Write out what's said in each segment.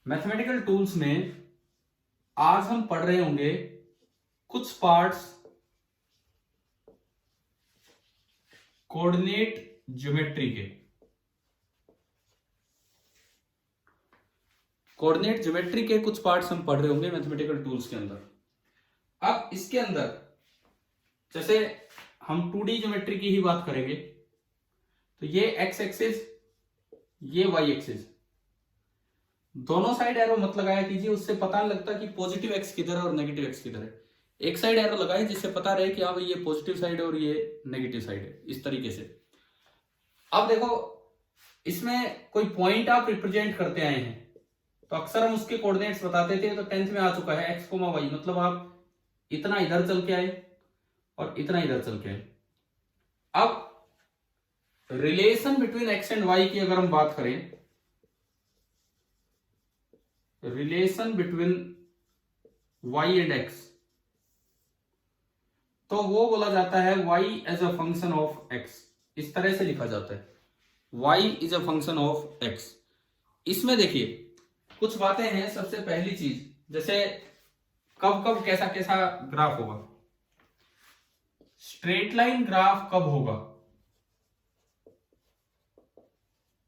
Mathematical tools में आज हम पढ़ रहे होंगे कुछ पार्ट्स कोऑर्डिनेट ज्योमेट्री के। कोऑर्डिनेट ज्योमेट्री के कुछ पार्ट्स हम पढ़ रहे होंगे मैथमेटिकल टूल्स के अंदर। अब इसके अंदर जैसे हम 2D ज्योमेट्री की ही बात करेंगे तो ये एक्स एक्सिस, ये वाई एक्सिस, दोनों साइड एरो मत लगाया कीजिए, उससे पता नहीं लगता कि पॉजिटिव एक्स किधर है और नेगेटिव एक्स किधर है। एक साइड एरो लगाए जिससे पता रहे कि हाँ भाई ये पॉजिटिव साइड है और ये नेगेटिव साइड है, इस तरीके से। अब देखो इसमें कोई पॉइंट आप रिप्रेजेंट करते आए हैं तो अक्सर हम उसके कोऑर्डिनेट्स बताते थे। तो 10th में आ चुका है एक्स कोमा वाई, मतलब आप इतना इधर चल के आए और इतना इधर चल के आए। अब relation between X and Y की अगर हम बात करें, relation between Y and X, तो वो बोला जाता है Y as a function of X. इस तरह से लिखा जाता है Y is a function of X. इसमें देखिए कुछ बातें हैं। सबसे पहली चीज, जैसे कब कब कैसा कैसा ग्राफ होगा। स्ट्रेट लाइन ग्राफ कब होगा?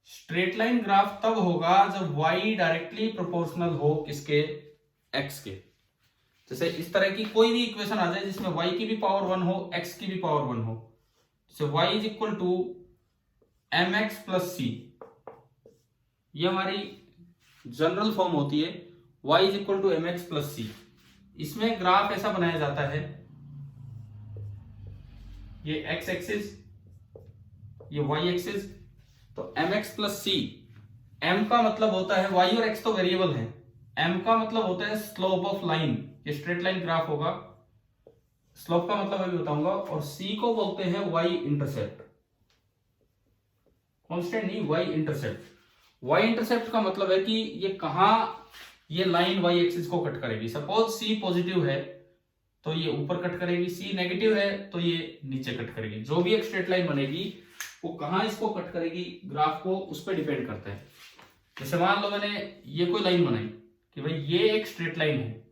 स्ट्रेट लाइन ग्राफ तब होगा जब y डायरेक्टली प्रोपोर्शनल हो किसके? x के। जैसे इस तरह की कोई भी इक्वेशन आ जाए जिसमें y की भी पावर 1 हो, x की भी पावर 1 हो। जैसे y is equal to mx plus C, ये हमारी जनरल फॉर्म होती है, y is equal to mx plus C. इसमें ग्राफ ऐसा बनाया जाता है, ये x एक्सिस, ये y एक्सिस, तो mx प्लस सी, m का मतलब होता है, y और x तो वेरिएबल है, m का मतलब होता है स्लोप ऑफ लाइन। ये स्ट्रेट लाइन ग्राफ होगा, स्लोप का मतलब अभी बताऊंगा। और c को बोलते हैं y इंटरसेप्ट, कांस्टेंट नहीं, y इंटरसेप्ट। y इंटरसेप्ट का मतलब है कि ये कहां ये लाइन y एक्सिस को कट करेगी। सपोज c पॉजिटिव है तो ये ऊपर कट करेगी, c नेगेटिव है तो ये नीचे कट करेगी। जो भी एक स्ट्रेट लाइन बनेगी वो कहां इसको कट करेगी ग्राफ को, उस पर डिपेंड करता है। जैसे मान लो मैंने ये कोई लाइन बनाई कि भाई ये एक स्ट्रेट लाइन है।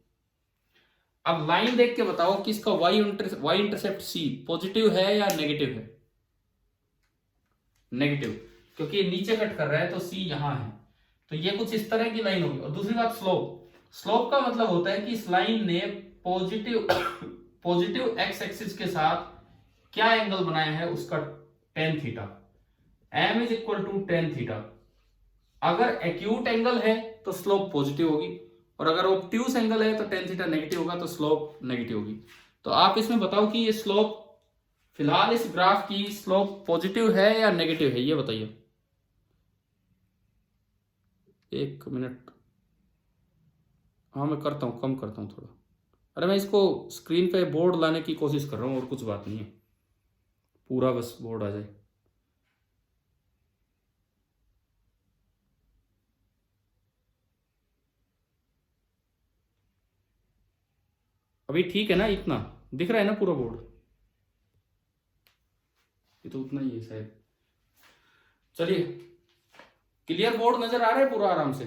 अब लाइन देख के बताओ कि इसका y इंटरसेप्ट c पॉजिटिव है या नेगेटिव है? नेगेटिव, क्योंकि ये नीचे कट कर रहा है तो c यहां है, तो ये कुछ इस तरह की लाइन होगी। और दूसरी बात स्लोप, स्लोप का मतलब होता है कि इस लाइन ने पॉजिटिव एक्स एक्सिस के साथ क्या एंगल बनाया है, उसका tan theta. m is equal to tan theta. अगर एक्यूट एंगल है तो स्लोप पॉजिटिव होगी, और अगर ऑब्ट्यूस एंगल है तो टेन थीटा नेगेटिव होगा, तो स्लोप नेगेटिव होगी। तो आप इसमें बताओ कि ये स्लोप, फिलहाल इस ग्राफ की स्लोप पॉजिटिव है या नेगेटिव है, ये बताइए। एक मिनट, हाँ मैं करता हूँ, कम करता हूँ थोड़ा। अरे मैं इसको स्क्रीन पे बोर्ड लाने की कोशिश कर रहा हूँ, और कुछ बात नहीं है, पूरा बस बोर्ड आ जाए। अभी ठीक है ना? इतना दिख रहा है ना पूरा बोर्ड? ये तो उतना ही है शायद। चलिए, क्लियर बोर्ड नजर आ रहा है पूरा आराम से?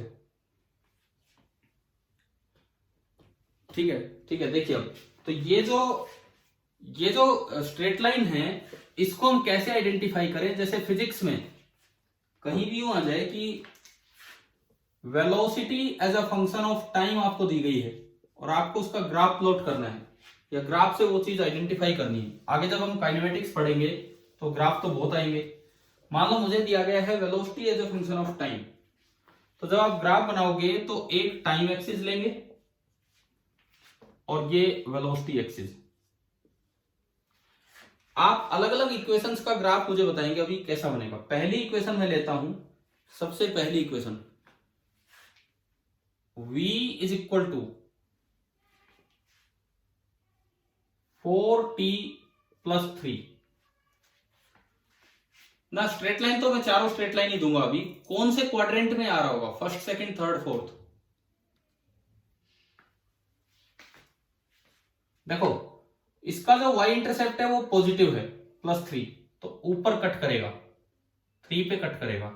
ठीक है, ठीक है। देखिए अब तो ये जो स्ट्रेट लाइन है, इसको हम कैसे आइडेंटिफाई करें। जैसे फिजिक्स में कहीं भी यूं आ जाए कि velocity as a function of time आपको दी गई है और आपको उसका ग्राफ प्लॉट करना है, या ग्राफ से वो चीज आइडेंटिफाई करनी है। आगे जब हम काइनेमेटिक्स पढ़ेंगे तो ग्राफ तो बहुत आएंगे। मान लो मुझे दिया गया है velocity as a function of time, तो जब आप ग्राफ बनाओगे तो एक टाइम एक्सिस लेंगे और ये वेलोसिटी एक्सिस। आप अलग अलग इक्वेशंस का ग्राफ मुझे बताएंगे अभी कैसा बनेगा। पहली इक्वेशन में लेता हूं, सबसे पहली equation, v is equal to 4t plus 3 ना। स्ट्रेट लाइन तो मैं चारों स्ट्रेट लाइन ही दूंगा। अभी कौन से क्वाड्रेंट में आ रहा होगा? First, second, third, fourth. देखो इसका जो y इंटरसेप्ट है वो पॉजिटिव है, प्लस 3, तो ऊपर कट करेगा, 3 पे कट करेगा।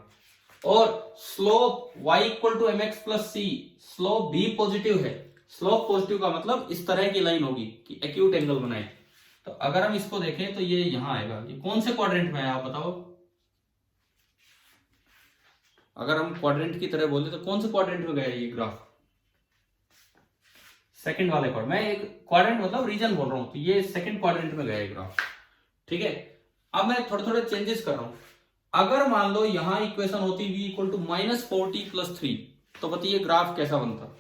और slope y equal to mx plus C, slope भी पॉजिटिव है। स्लोप पॉजिटिव का मतलब इस तरह की लाइन होगी कि एक्यूट एंगल बनाए। तो अगर हम इसको देखें तो ये यहां आएगा। ये कौन से क्वाड्रेंट में है आप बताओ? अगर हम क्वाड्रेंट की तरह बोले तो कौन से क्वाड्रेंट में गया ये ग्राफ? सेकंड वाले क्वाड्रेंट। मैं एक क्वाड्रेंट मतलब रीजन बोल रहा हूं, तो ये सेकंड क्वाड्रेंट में गया ये ग्राफ। ठीक है, अब मैं थोड़े थोड़े चेंजेस कर रहा हूं। अगर मान लो यहां इक्वेशन होती v इक्वल टू -40 + 3, तो बताइए ग्राफ कैसा बनता?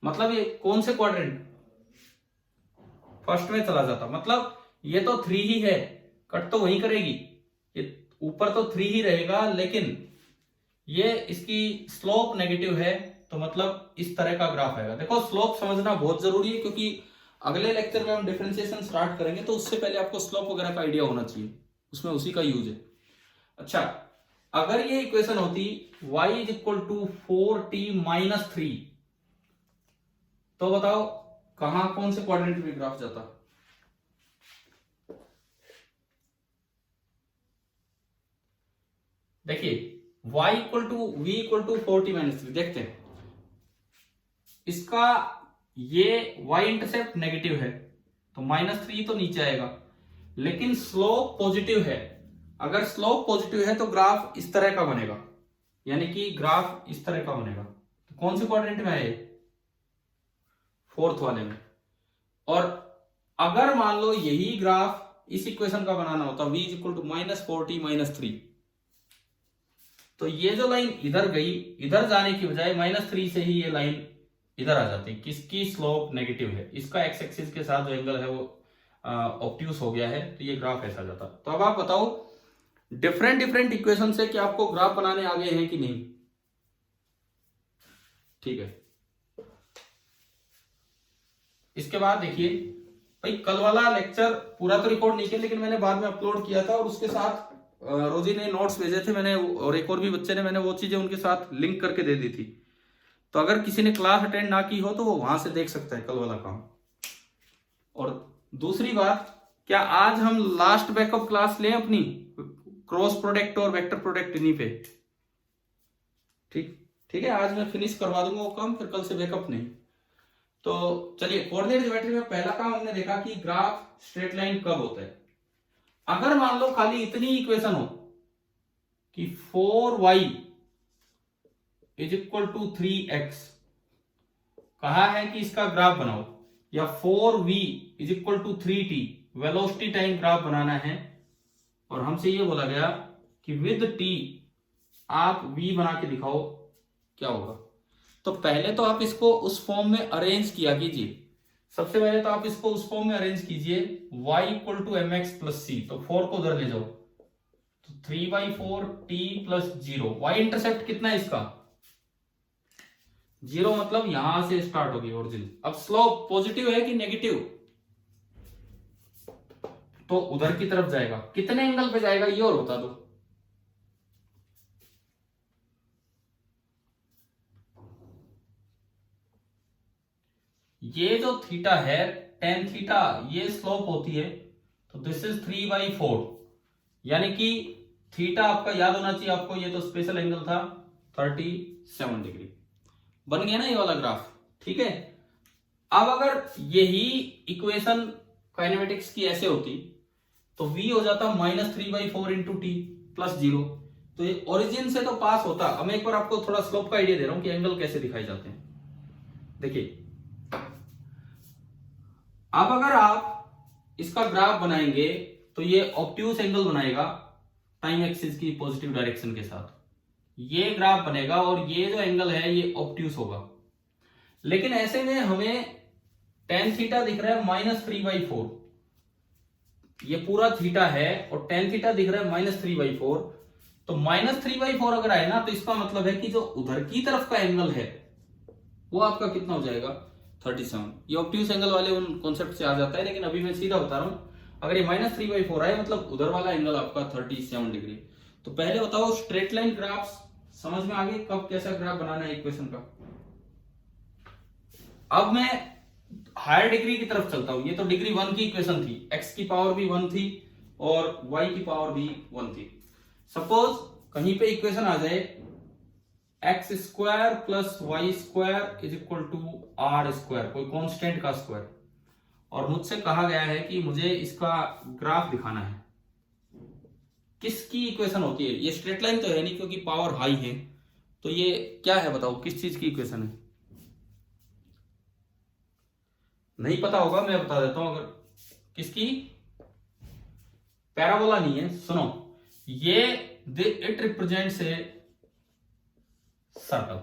मतलब ये कौन से क्वाड्रेंट? फर्स्ट में चला जाता। मतलब ये तो 3 ही है, कट तो वही करेगी, ये ऊपर तो 3 ही रहेगा, लेकिन ये इसकी स्लोप नेगेटिव है, तो मतलब इस तरह का ग्राफ आएगा। देखो स्लोप समझना बहुत जरूरी है, क्योंकि अगले लेक्चर में हम डिफरेंशिएशन स्टार्ट करेंगे, तो उससे पहले आपको स्लोप वगैरह का आइडिया होना चाहिए, उसमें उसी का यूज है। अच्छा, अगर ये इक्वेशन होती y = 4t - 3, तो बताओ कहां कौन से क्वाड्रेंट में ग्राफ जाता? देखिए y = v = 4t - 3, देखते हैं इसका। ये y इंटरसेप्ट नेगेटिव है, तो -3 तो नीचे आएगा, लेकिन स्लोप पॉजिटिव है। अगर स्लोप पॉजिटिव है तो ग्राफ इस तरह का बनेगा, यानी कि ग्राफ इस तरह का बनेगा। तो कौन से क्वाड्रेंट में है? फोर्थ वाले में। और अगर मान लो यही ग्राफ इस इक्वेशन का बनाना होता v = -40 - 3, तो ये जो लाइन इधर गई, इधर जाने की बजाय -3 से ही ये लाइन इधर आ जाती। किसकी स्लोप नेगेटिव है, इसका एक्स एक्सिस के साथ जो एंगल है वो ऑब्ट्यूस हो गया है, तो ये ग्राफ ऐसा जाता। तो अब आप बताओ डिफरेंट डिफरेंट इक्वेशन से कि आपको ग्राफ बनाने आ गए हैं कि नहीं? ठीक है, इसके बाद देखिए भाई, कल वाला लेक्चर पूरा तो रिकॉर्ड नहीं किया, लेकिन मैंने बाद में अपलोड किया था, और उसके साथ रोजी ने नोट्स भेजे थे मैंने, और एक और भी बच्चे ने, मैंने वो चीजें उनके साथ लिंक करके दे दी थी। तो अगर किसी ने क्लास अटेंड ना की हो तो वो वहां से देख सकता है कल वाला काम। और दूसरी बात, क्या आज हम लास्ट बैकअप क्लास लें अपनी क्रॉस प्रोडक्ट और वेक्टर प्रोडक्ट इन्हीं पे? ठीक है, आज मैं फिनिश करवा दूंगा वो काम, फिर कल से बैकअप नहीं। तो चलिए, कोऑर्डिनेट ज्योमेट्री में पहला काम हमने देखा कि ग्राफ स्ट्रेट लाइन कब होता है। अगर मान लो खाली इतनी इक्वेशन हो कि 4y = 3x, कहा है कि इसका ग्राफ बनाओ, या 4v = 3t velocity time graph बनाना है, और हमसे ये बोला गया कि विद t आप v बना के दिखाओ, क्या होगा? तो पहले तो आप इसको उस फॉर्म में अरेंज किया कीजिए। सबसे पहले तो आप इसको उस फॉर्म में अरेंज कीजिए, y = mx + c, तो 4 को उधर ले जाओ, तो 3/4 t + 0। y इंटरसेप्ट कितना है इसका? 0, मतलब यहां से स्टार्ट होगी ओरिजिन। अब स्लोप पॉजिटिव है कि नेगेटिव? तो उधर की तरफ जाएगा। कितने एंगल पे जाएगा ये और बता दो। ये जो थीटा है tan थीटा, ये स्लोप होती है, तो दिस इज 3/4, यानी कि थीटा आपका याद होना चाहिए आपको, ये तो स्पेशल एंगल था 37 डिग्री। बन गया ना ये वाला ग्राफ? ठीक है, अब अगर यही इक्वेशन काइनेमेटिक्स की ऐसे होती तो v हो जाता -3/4 × t + 0, तो ये ओरिजिन से तो पास होता। अब मैं एक बार आपको थोड़ा स्लोप का आइडिया दे रहा हूं कि एंगल कैसे दिखाए जाते हैं। देखिए, अब अगर आप इसका ग्राफ बनाएंगे तो ये ऑब्ट्यूस एंगल बनाएगा टाइम एक्सिस की पॉजिटिव डायरेक्शन के साथ, ये ग्राफ बनेगा, और ये जो एंगल है ये ऑब्ट्यूस होगा। लेकिन ऐसे में हमें tan थीटा दिख रहा है -3/4, ये पूरा थीटा है, और tan थीटा दिख रहा है -3/4, तो -3/4 अगर आए ना, तो इसका मतलब है कि जो उधर की तरफ का एंगल है वो आपका कितना हो जाएगा? 37। ये ऑब्ट्यूस एंगल वाले उन कॉन्सेप्ट से आ जाता है, लेकिन अभी मैं सीधा बता रहा हूं। अगर ये -3/4 आए, मतलब उधर वाला एंगल आपका 37 डिग्री। तो पहले बताओ स्ट्रेट लाइन ग्राफ समझ में आ गए, कब कैसा ग्राफ बनाना है इक्वेशन का। अब मैं हायर डिग्री की तरफ चलता हूं। ये तो डिग्री 1 की इक्वेशन थी, x की पावर भी 1 थी, और y की पावर भी 1 थी। सपोज कहीं पे इक्वेशन आ जाए X square plus Y square is equal to R square, कोई कांस्टेंट का स्क्वायर, और मुझसे कहा गया है कि मुझे इसका ग्राफ दिखाना है। किसकी इक्वेशन होती है? ये स्ट्रेट लाइन तो है नहीं क्योंकि पावर हाई है, तो ये क्या है बताओ, किस चीज की इक्वेशन है? नहीं पता होगा, मैं बता देता हूं। अगर किसकी, पैराबोला नहीं है, सुनो, ये इट रिप्रेजेंट्स ए सर्कल।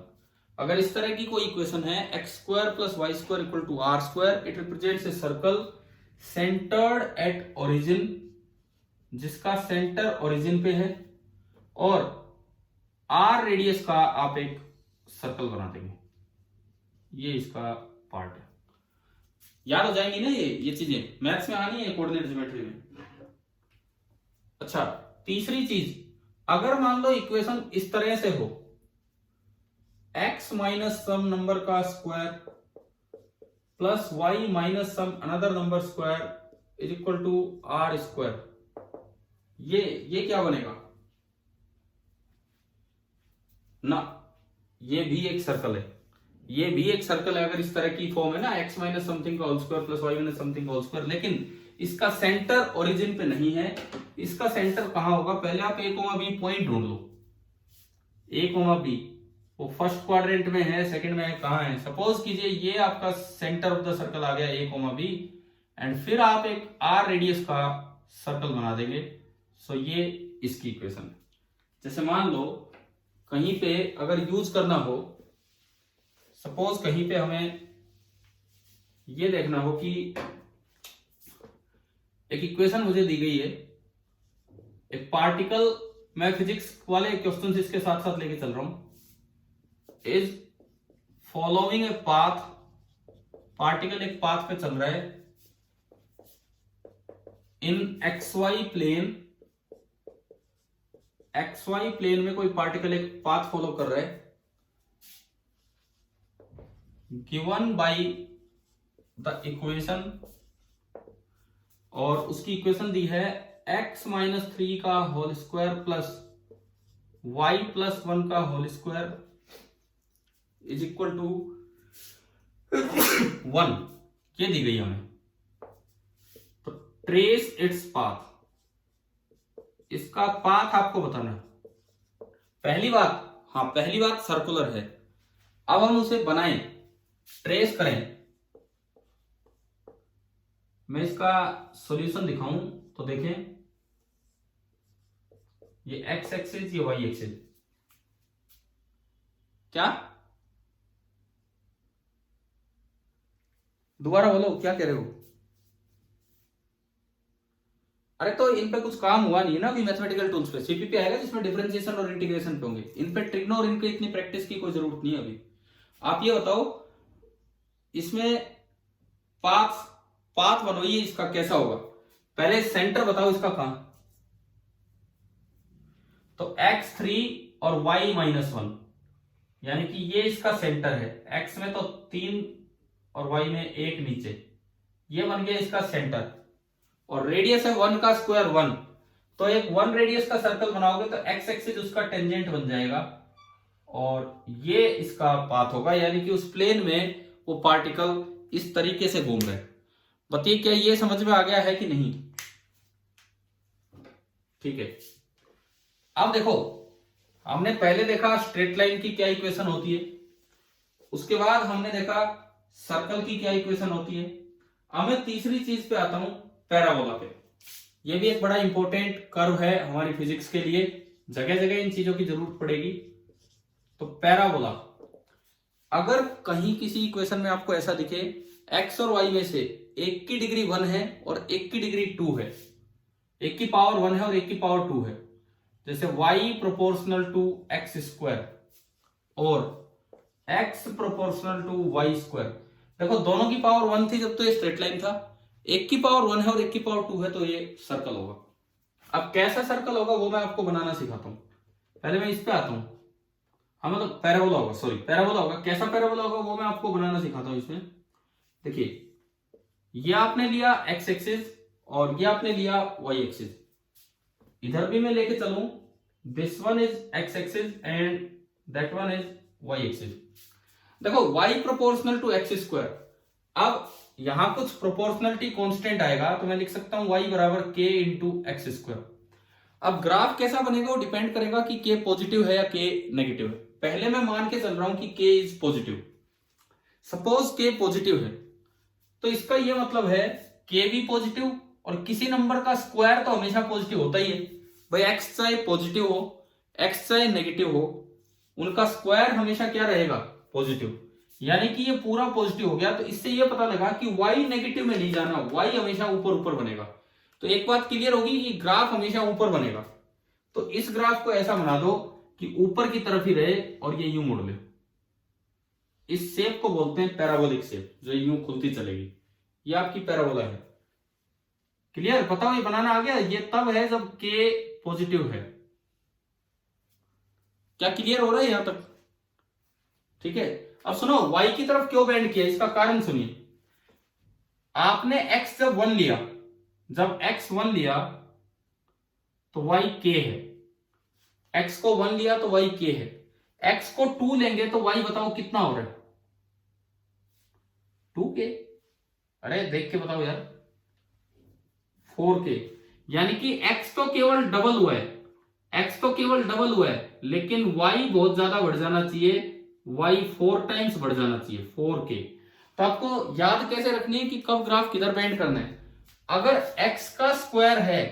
अगर इस तरह की कोई इक्वेशन है X square plus Y square equal to R square, it represents a circle centred at origin, जिसका सेंटर ओरिजिन पे है, और आर रेडियस का आप एक सर्कल बना देंगे। ये इसका पार्ट है। याद हो जाएंगी ना ये चीजें, मैथ्स में आनी है, कोऑर्डिनेट ज्योमेट्री में। अच्छा, तीसरी चीज, अगर मान लो इक्वेशन इस तरह से हो, x माइनस सम नंबर का square plus y minus some another number square is equal to R square, ये क्या बनेगा ना? ये भी एक सर्कल है, ये भी एक सर्कल है। अगर इस तरह की फॉर्म है ना, x माइनस समथिंग का whole square plus y minus something का होल स्क्वायर, लेकिन इसका सेंटर ओरिजिन पे नहीं है। इसका सेंटर कहां होगा? पहले आप a, b पॉइंट ढूंढ लो। a, b वो फर्स्ट क्वाड्रेंट में है, सेकंड में है, कहां है? सपोज कीजिए ये आपका सेंटर ऑफ द सर्कल आ गया a, b, एंड फिर आप एक r रेडियस का सर्कल बना देंगे। सो ये इसकी इक्वेशन है। जैसे मान लो कहीं पे अगर यूज करना हो, सपोज कहीं पे हमें ये देखना हो कि एक इक्वेशन मुझे दी गई है, एक पार्टिकल, मैं फिजिक्स वाले क्वेश्चंस इसके साथ साथ लेके चल रहा हूं, is following a path, particle एक पाथ पे चल रहा है इन XY प्लेन, XY प्लेन में कोई पार्टिकल एक पाथ फॉलो कर रहा है, गिवन बाय द इक्वेशन, और उसकी इक्वेशन दी है x माइनस 3 का whole square plus y plus 1 का whole square is equal to 1, ये दी गई हमें। तो ट्रेस इट्स पाथ, इसका पाथ आपको बताना है। पहली बात सर्कुलर है। अब हम उसे बनाएं, ट्रेस करें। मैं इसका सॉल्यूशन दिखाऊं तो देखें, ये x एक्सिस, ये y एक्सिस, क्या? दोबारा बोलो, क्या कह रहे हो? अरे तो इन पे कुछ काम हुआ नहीं है ना अभी मैथमेटिकल टूल्स पे। सीपीपी आएगा जिसमें डिफरेंशिएशन और इंटीग्रेशन पे होंगे। इन पे ट्रिग्नो और इनके इतनी प्रैक्टिस की कोई जरूरत नहीं है अभी। आप ये बताओ, इसमें पाथ बनवाइए, इसका कैसा होगा? पहले सेंटर बताओ इसका कहां? तो x3 और y माइनस 1, यानी कि ये इसका सेंटर है। x में तो 3 और y में 1 नीचे, ये बन गया इसका सेंटर, और रेडियस है 1 का स्क्वायर 1, तो एक 1 रेडियस का सर्कल बनाओगे तो x एक्सिस उसका टेंजेंट बन जाएगा, और ये इसका पाथ होगा, यानी कि उस प्लेन में वो पार्टिकल इस तरीके से घूम रहे। बताइए क्या ये समझ में आ गया है कि नहीं? ठीक है। अब देखो, हमने पहले देखा स्ट्रेट लाइन की क्या इक्वेशन होती है, उसके बाद हमने देखा सर्कल की क्या इक्वेशन होती है। अब मैं तीसरी चीज पे आता हूं, पैराबोला पे। ये भी एक बड़ा इंपॉर्टेंट कर्व है हमारी फिजिक्स के लिए, जगह जगह इन चीजों की जरूरत पड़ेगी। तो पैराबोला, अगर कहीं किसी इक्वेशन में आपको ऐसा दिखे x और y में से एक की डिग्री 1 है और एक की डिग्री 2 है, एक की पावर 1 है और एक की पावर 2 है, जैसे y proportional to X square और x proportional to Y square. देखो दोनों की पावर 1 थी जब तो ये स्ट्रेट लाइन था, एक की पावर 1 है और एक की पावर 2 है, तो ये सर्कल होगा। अब कैसा सर्कल होगा वो मैं आपको बनाना सिखाता हूं। पहले मैं इस पे आता हूं, हाँ मतलब पैराबोला होगा, सॉरी पैराबोला होगा। कैसा पैराबोला होगा वो मैं आपको बनाना सिखाता हूं। इसमें देखिए, ये आपने लिया x एक्सिस और ये आपने लिया y एक्सिस। इधर भी मैं लेके चलूं, this one is X axis and that one is Y axis. देखो y proportional to X square, अब यहां कुछ प्रोपोर्शनलिटी कांस्टेंट आएगा तो मैं लिख सकता हूं y बराबर k इंटू एक्स स्क्वायर। अब ग्राफ कैसा बनेगा वो डिपेंड करेगा कि k पॉजिटिव है या k नेगेटिव है। पहले मैं मान के चल रहा हूं कि k is positive. Suppose k positive है तो इसका ये मतलब है k भी पॉजिटिव, और किसी नंबर का स्क्वायर तो हमेशा पॉजिटिव होता ही है भाई, x चाहे पॉजिटिव हो x चाहे नेगेटिव हो, उनका स्क्वायर हमेशा क्या रहेगा, पॉजिटिव। यानी कि ये पूरा पॉजिटिव हो गया, तो इससे ये पता लगा कि y नेगेटिव में नहीं जाना, y हमेशा ऊपर ऊपर बनेगा। तो एक बात क्लियर होगी कि ग्राफ हमेशा ऊपर बनेगा। तो इस ग्राफ को ऐसा बना दो कि ऊपर की तरफ ही रहे और ये यूं मुड़ ले। इस शेप को बोलते हैं पैराबोलिक शेप, जो यूं खुलती चलेगी, ये आपकी पैराबोला है। क्लियर, बताओ ये बनाना आ गया? ये तब है जब k पॉजिटिव है। क्या क्लियर हो रहा है यहां तक? ठीक है, अब सुनो y की तरफ क्यों बेंड किया, इसका कारण सुनिए। आपने x जब 1 लिया, जब x 1 लिया तो y k है, x को 1 लिया तो y k है, x को 2 लेंगे तो y बताओ कितना हो रहा है, 2k। अरे देख के बताओ यार, 4k। यानी कि x तो केवल डबल हुआ है, x तो केवल डबल हुआ है, लेकिन y बहुत ज्यादा बढ़ जाना चाहिए, y 4 टाइम्स बढ़ जाना चाहिए, 4k। तो आपको याद कैसे रखनी है कि कब ग्राफ किधर बेंड करना है। अगर x का स्क्वायर है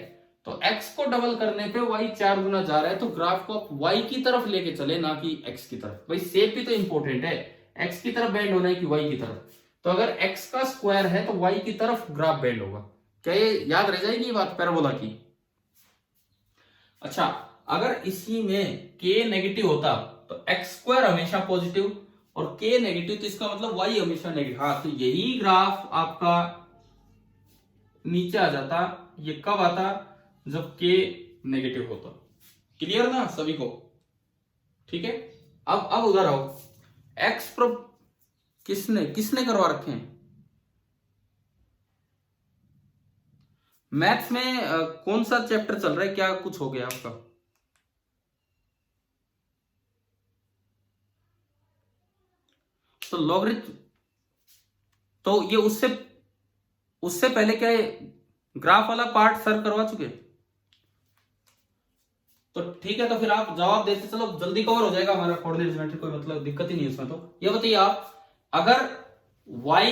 तो x को डबल करने पे y 4 गुना जा रहा है, तो ग्राफ को आप y की तरफ लेके चले, ना कि x की तरफ। भाई शेप भी तो इंपॉर्टेंट है, x की तरफ बेंड होना है कि y की तरफ। तो अगर x का स्क्वायर है तो y की तरफ ग्राफ बेंड होगा। क्या ये याद रह जाएगी ये बात पैराबोला की? अच्छा, अगर इसी में k नेगेटिव होता तो एक्स स्क्वायर हमेशा पॉजिटिव और k नेगेटिव, तो इसका मतलब y हमेशा नेगेटिव। हाँ, तो यही ग्राफ आपका नीचे आ जाता। ये कब आता? जब k नेगेटिव होता। क्लियर ना सभी को? ठीक है, अब उधर आओ। एक्स प्रो किसने किसने करवा रखे हैं मैथ्स में? कौन सा चैप्टर चल रहा है, क्या कुछ हो गया आपका? तो लॉगरिथम, तो ये उससे उससे पहले क्या है, ग्राफ वाला पार्ट सर करवा चुके? तो ठीक है, तो फिर आप जवाब देते चलो, जल्दी कवर हो जाएगा हमारा कोऑर्डिनेट ज्योमेट्री, कोई मतलब दिक्कत ही नहीं है उसमें। तो ये बताइए आप, अगर y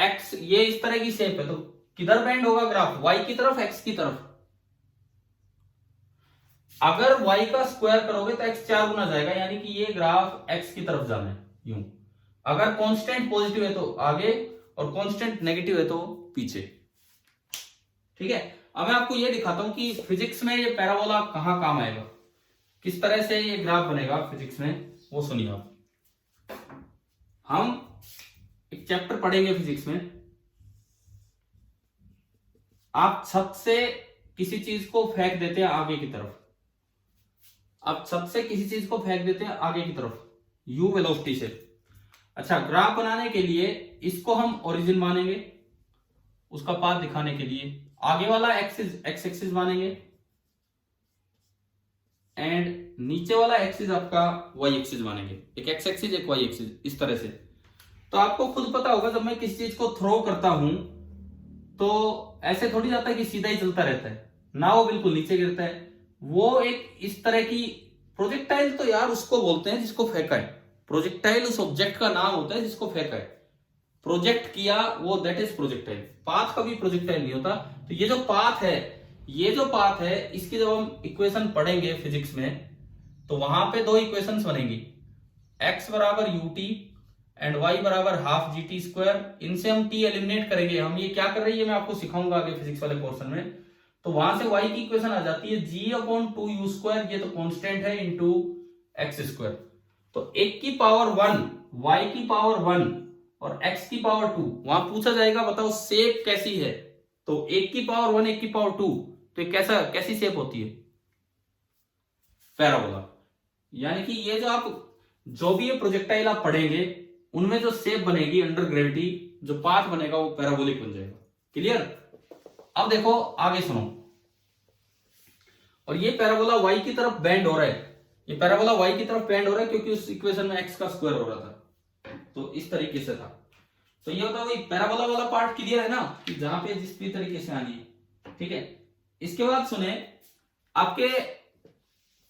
x ये इस तरह की शेप है तो किधर बेंड होगा ग्राफ, y की तरफ x की तरफ? अगर y का स्क्वायर करोगे तो x 4 गुना जाएगा, यानी कि ये ग्राफ x की तरफ जाना है यूं। अगर कांस्टेंट पॉजिटिव है तो आगे और कांस्टेंट नेगेटिव है तो पीछे। ठीक है, अब मैं आपको ये दिखाता हूं कि फिजिक्स में ये पैराबोला कहां काम आएगा, किस तरह से ये ग्राफ बनेगा फिजिक्स में, वो सुनिए आप। हम एक चैप्टर पढ़ेंगे फिजिक्स में, आप छत से किसी चीज को फेंक देते हैं आगे की तरफ, आप छत से किसी चीज को फेंक देते हैं आगे की तरफ u वेलोसिटी से। अच्छा, ग्राफ बनाने के लिए इसको हम ओरिजिन मानेंगे, उसका पाथ दिखाने के लिए आगे वाला एक्सिस एक्स एक्सिस मानेंगे एंड नीचे वाला एक्सिस आपका वाई एक्सिस मानेंगे, एक एक्स एक्सिस एक वाई एक्सिस, इस तरह से। तो आपको खुद पता होगा जब मैं किसी चीज को थ्रो करता हूं तो ऐसे थोड़ी जाता है कि सीधा ही चलता रहता है ना, वो बिल्कुल नीचे गिरता है। वो एक इस तरह की प्रोजेक्टाइल, तो यार उसको बोलते हैं जिसको फेंका है। प्रोजेक्टाइल उस ऑब्जेक्ट का नाम होता है जिसको फेंका है, प्रोजेक्ट किया वो, दैट इज प्रोजेक्टाइल। पाथ कभी प्रोजेक्टाइल नहीं होता। तो ये जो पाथ है, ये जो पाथ है, इसकी जब हम इक्वेशन पढ़ेंगे फिजिक्स में तो वहां पे दो इक्वेशंस बनेंगी, x बराबर ut एंड y बराबर हाफ जी टी स्क्वायर। इनसे हम t एलिमिनेट करेंगे। हम ये क्या कर रहे हैं मैं आपको सिखाऊंगा आगे फिजिक्स वाले पोर्शन में। तो वहां से y की इक्वेशन आ जाती है g/2u², ये तो कांस्टेंट है, इनटू x स्क्वायर। तो एक की पावर 1, y की पावर 1 और x की पावर 2, वहां पूछा जाएगा बताओ शेप कैसी है, तो एक की पावर 1 एक की पावर 2, तो कैसी शेप होती है, पैराबोला। यानी कि ये जो भी ये प्रोजेक्टाइल आप पढ़ेंगे उनमें जो शेप बनेगी अंडर ग्रेविटी, जो पाथ बनेगा वो पैराबोलिक बन जाएगा। क्लियर? अब देखो आगे सुनो, और ये पैराबोला y की तरफ बेंड हो रहा है, ये पैराबोला y की तरफ बेंड हो रहा है क्योंकि उस इक्वेशन में x का स्क्वायर हो रहा था, तो इस तरीके से था। तो ये होता है वही पैराबोला वाला पार्ट क्लियर है ना, कि जहां पे जिस भी तरीके से आनी है, ठीक है। इसके बाद सुने, आपके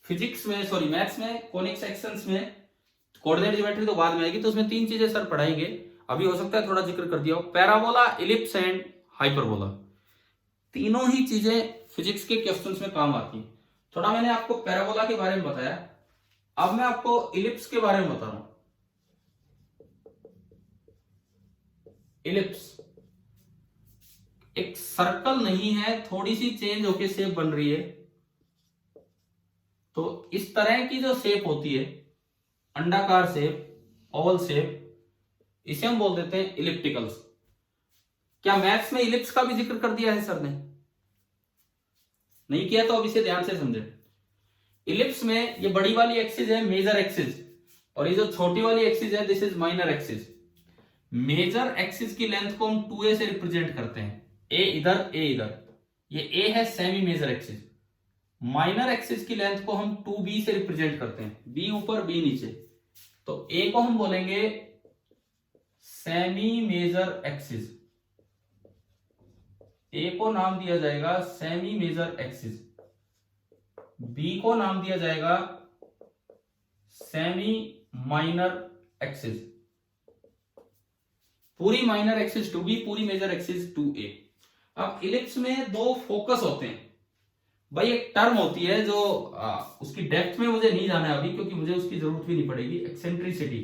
फिजिक्स में, सॉरी मैथ्स में, कॉनिक सेक्शंस में कोऑर्डिनेट ज्योमेट्री तो बाद में आएगी, तो उसमें 3 चीजें सर पढ़ाएंगे, अभी हो सकता है थोड़ा जिक्र कर दिया हो, पैराबोला, इलिप्स एंड हाइपरबोला। तीनों ही चीजें फिजिक्स के क्वेश्चंस में काम आती हैं। थोड़ा मैंने आपको पैराबोला के बारे में बताया, अब मैं आपको इलिप्स के बारे में बता रहा हूं। इलिप्स एक सर्कल नहीं है, थोड़ी सी चेंज होके शेप बन रही है, तो इस तरह की जो शेप होती है, अंडाकार शेप, ओवल शेप, इसे हम बोल देते हैं इलिप्टिकल्स। क्या मैथ्स में इलिप्स का भी जिक्र कर दिया है सर ने? नहीं किया तो अब इसे ध्यान से समझे। इलिप्स में ये बड़ी वाली एक्सिस है मेजर एक्सिस, और ये जो छोटी वाली एक्सिस है this is minor axis. Major axis की लेंथ को हम 2a से रिप्रेजेंट करते हैं, a इधर, a इधर, ये a है semi major axis. Minor axis की लेंथ को हम 2b से रिप्रेजेंट करते हैं, b ऊपर b नीचे, तो a को हम बोलेंगे सेमी मेजर एक्सिस, a को नाम दिया जाएगा सेमी मेजर एक्सिस, b को नाम दिया जाएगा सेमी माइनर एक्सिस। पूरी माइनर एक्सिस 2b, पूरी मेजर एक्सिस 2a। अब इलिप्स में 2 फोकस होते हैं भाई, एक टर्म होती है जो उसकी डेप्थ में मुझे नहीं जाना है अभी, क्योंकि मुझे उसकी जरूरत भी नहीं पड़ेगी, एक्सेंट्रिसिटी।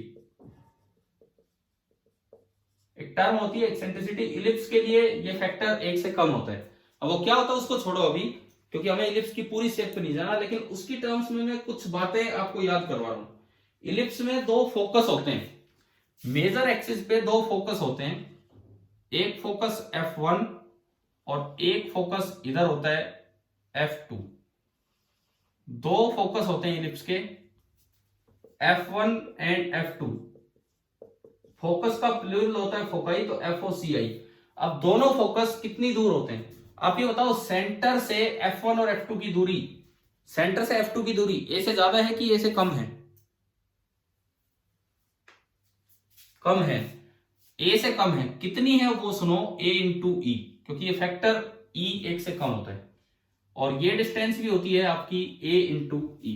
एक टर्म होती है एक्सेंट्रिसिटी, इलिप्स के लिए ये फैक्टर 1 से कम होता है। अब वो क्या होता है उसको छोड़ो अभी, क्योंकि हमें इलिप्स की पूरी शेप पे नहीं जाना, लेकिन उसकी टर्म्स में मैं कुछ बातें आपको याद करवा रहा हूं। इलिप्स में 2 फोकस होते हैं, मेजर एक्सिस पे 2 फोकस होते हैं, एक फोकस F1 और एक फोकस इधर होता है F2। 2 फोकस होते हैं इलिप्स के, F1 एंड F2। फोकस का प्लूरल होता है फोकाई, तो FOCI। अब दोनों फोकस कितनी दूर होते हैं आप ये बताओ? सेंटर से F1 और F2 की दूरी, सेंटर से F2 की दूरी A से ज्यादा है कि A से कम है? कम है, A से कम है। कितनी है वो सुनो, A इंटू ई, क्योंकि ये फैक्टर E 1 से कम होता है, और ये डिस्टेंस भी होती है आपकी A इंटू ई।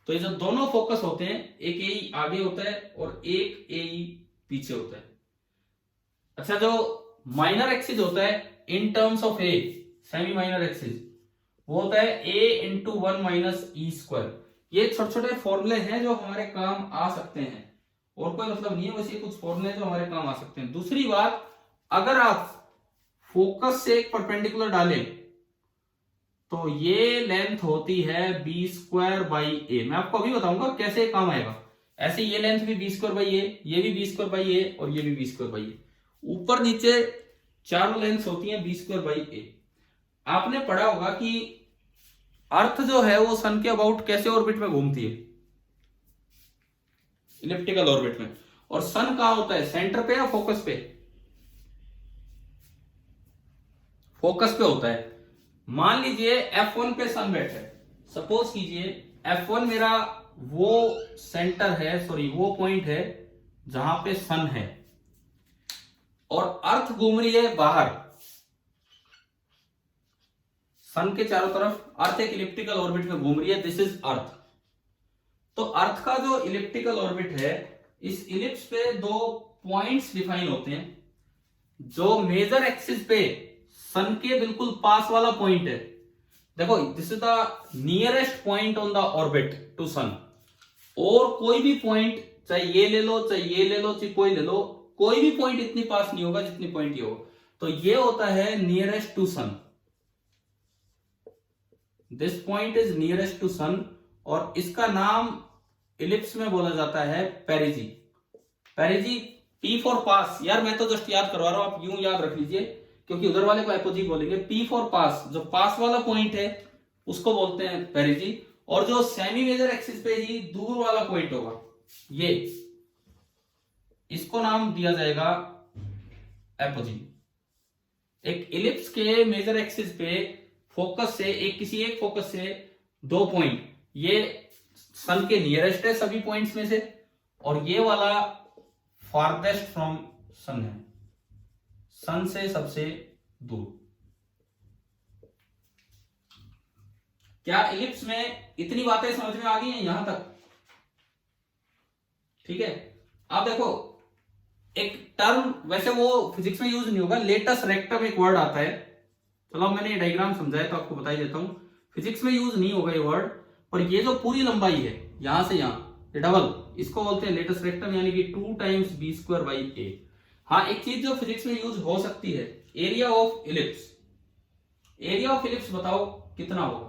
तो ये जो दोनों फोकस होते हैं, एक AE आगे होता है और एक AE पीछे होता है। अच्छा, जो माइनर एक्सिस होता है in terms of A, semi minor axis, वो होता है A into 1 minus E square. ये छोटे छोटे फॉर्मूले हैं जो हमारे काम आ सकते हैं, और कोई मतलब नहीं है, बस ये कुछ फॉर्मूले जो हमारे काम आ सकते हैं। दूसरी बात, अगर आप फोकस से एक परपेंडिकुलर डालें तो ये लेंथ होती है बी स्क्वायर बाई ए। मैं आपको अभी बताऊंगा कैसे काम आएगा। ऐसे ये लेंथ भी बी स्क्वायर बाई ए, ये भी बी स्क्वायर बाई ए, और ये भी बी स्क्वायर बाई ए। ऊपर नीचे चारों लेंथ होती हैं बी स्क्वायर बाई ए। आपने पढ़ा होगा कि अर्थ जो है वो सन के अबाउट कैसे ऑर्बिट में घूमती है, इलिप्टिकल ऑर्बिट में। और सन कहां होता है, सेंटर पे या फोकस पे? फोकस पे होता है। मान लीजिए F1 पे सन बैठा है, सपोज कीजिए F1 मेरा वो सेंटर है, सॉरी वो पॉइंट है जहां पे सन है, और अर्थ घूम रही है बाहर, सन के चारों तरफ अर्थ एक इलिप्टिकल ऑर्बिट में घूम रही है, दिस इज अर्थ। तो अर्थ का जो इलिप्टिकल ऑर्बिट है, इस इलिप्स पे 2 पॉइंट्स डिफाइन होते हैं। जो मेजर एक्सिस पे सन के बिल्कुल पास वाला पॉइंट है, देखो this is the nearest point on the orbit to sun. और कोई भी पॉइंट, चाहे ये ले लो, चाहे ये ले लो, चाहे कोई ले लो, कोई भी पॉइंट इतनी पास नहीं होगा जितनी पॉइंट ये हो। तो ये होता है nearest to sun, this point is nearest to sun, और इसका नाम इलिप्स में बोला जाता है पेरिजी। पेरिजी, P फॉर पास, यार मैं तो जस्ट याद करवा रहा हूं, आप यूं याद रख लीजिए, क्योंकि उधर वाले को एपोजी बोलेंगे। P फॉर पास, जो पास वाला पॉइंट है उसको बोलते हैं पेरिजी, और जो सेमी मेजर एक्सिस पे ही दूर वाला पॉइंट होगा, ये इसको नाम दिया जाएगा एपोजी। एक इलिप्स के मेजर एक्सिस पे फोकस से, किसी एक फोकस से दो पॉइंट, ये सन के नियरेस्ट है सभी पॉइंट्स में से, और ये वाला फारदेस्ट फ्रॉम सन है, सन से सबसे दूर। क्या इलिप्स में इतनी बातें समझ में आ गई हैं यहां तक? ठीक है। अब देखो एक टर्म, वैसे वो फिजिक्स में यूज नहीं होगा, लेटस रेक्टम एक वर्ड आता है। चलो मैंने ये डायग्राम समझाया तो आपको बता ही देता हूं, फिजिक्स में यूज नहीं होगा ये वर्ड, पर ये जो पूरी लंबाई है यहां से यहां, ये डबल, इसको बोलते हैं लेटस रेक्टम, यानी कि 2 टाइम्स बी स्क्वायर बाई ए। हाँ, एक चीज जो फिजिक्स में यूज हो सकती है, area of ellipse. Area of ellipse बताओ कितना होगा?